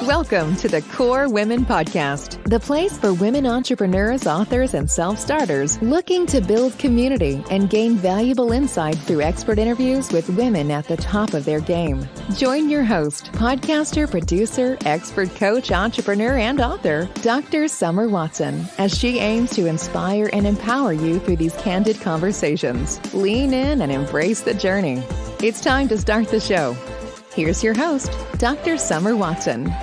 Welcome to the Core Women Podcast, the place for women entrepreneurs, authors, and self-starters looking to build community and gain valuable insight through expert interviews with women at the top of their game. Join your host, podcaster, producer, expert coach, entrepreneur, and author, Dr. Summer Watson, as she aims to inspire and empower you through these candid conversations. Lean in and embrace the journey. It's time to start the show. Here's your host, Dr. Summer Watson.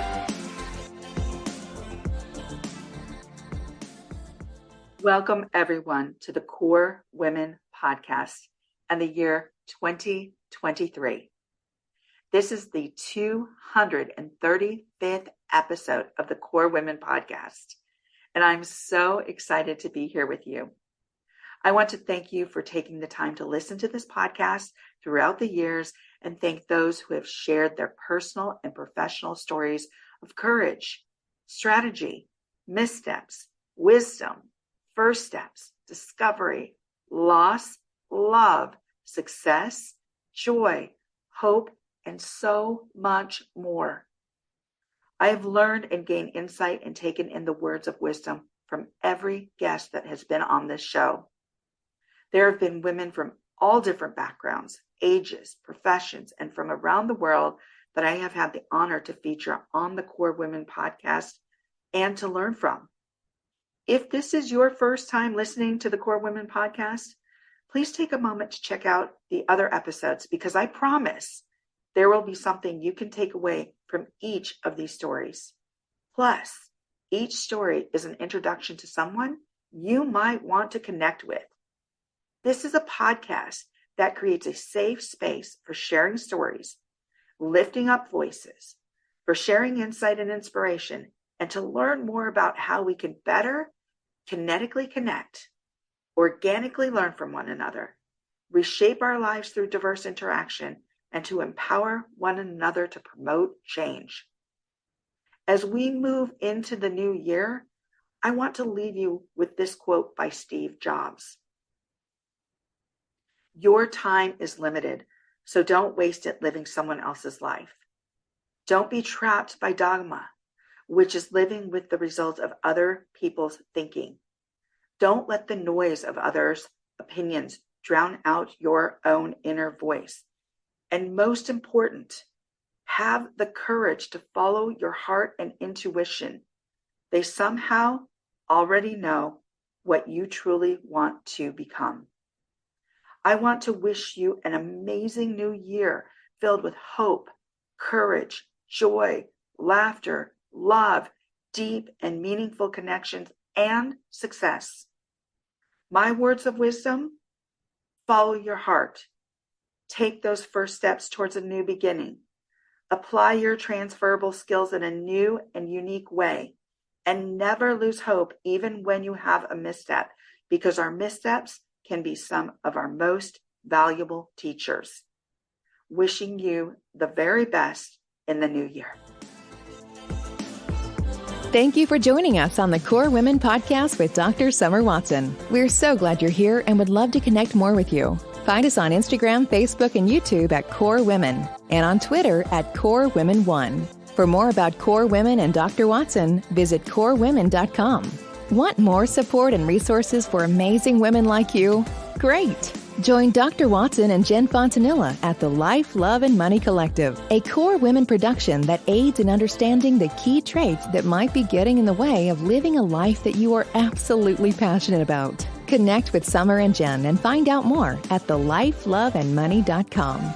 Welcome, everyone, to the Core Women Podcast and the year 2023. This is the 235th episode of the Core Women Podcast, and I'm so excited to be here with you. I want to thank you for taking the time to listen to this podcast throughout the years and thank those who have shared their personal and professional stories of courage, strategy, missteps, wisdom, first steps, discovery, loss, love, success, joy, hope, and so much more. I have learned and gained insight and taken in the words of wisdom from every guest that has been on this show. There have been women from all different backgrounds, ages, professions, and from around the world that I have had the honor to feature on the Core Women Podcast and to learn from. If this is your first time listening to the Core Women Podcast, please take a moment to check out the other episodes because I promise there will be something you can take away from each of these stories. Plus, each story is an introduction to someone you might want to connect with. This is a podcast that creates a safe space for sharing stories, lifting up voices, for sharing insight and inspiration, and to learn more about how we can better kinetically connect, organically learn from one another, reshape our lives through diverse interaction, and to empower one another to promote change. As we move into the new year, I want to leave you with this quote by Steve Jobs. Your time is limited, so don't waste it living someone else's life. Don't be trapped by dogma, which is living with the results of other people's thinking. Don't let the noise of others' opinions drown out your own inner voice. And most important, have the courage to follow your heart and intuition. They somehow already know what you truly want to become. I want to wish you an amazing new year filled with hope, courage, joy, laughter, love, deep and meaningful connections, and success. My words of wisdom: follow your heart. Take those first steps towards a new beginning. Apply your transferable skills in a new and unique way. And never lose hope even when you have a misstep, because our missteps can be some of our most valuable teachers. Wishing you the very best in the new year. Thank you for joining us on the Core Women Podcast with Dr. Summer Watson. We're so glad you're here and would love to connect more with you. Find us on Instagram, Facebook, and YouTube at Core Women, and on Twitter at Core Women 1. For more about Core Women and Dr. Watson, visit corewomen.com. Want more support and resources for amazing women like you? Great! Join Dr. Watson and Jen Fontanilla at the Life, Love, and Money Collective, a Core Women production that aids in understanding the key traits that might be getting in the way of living a life that you are absolutely passionate about. Connect with Summer and Jen and find out more at thelifeloveandmoney.com.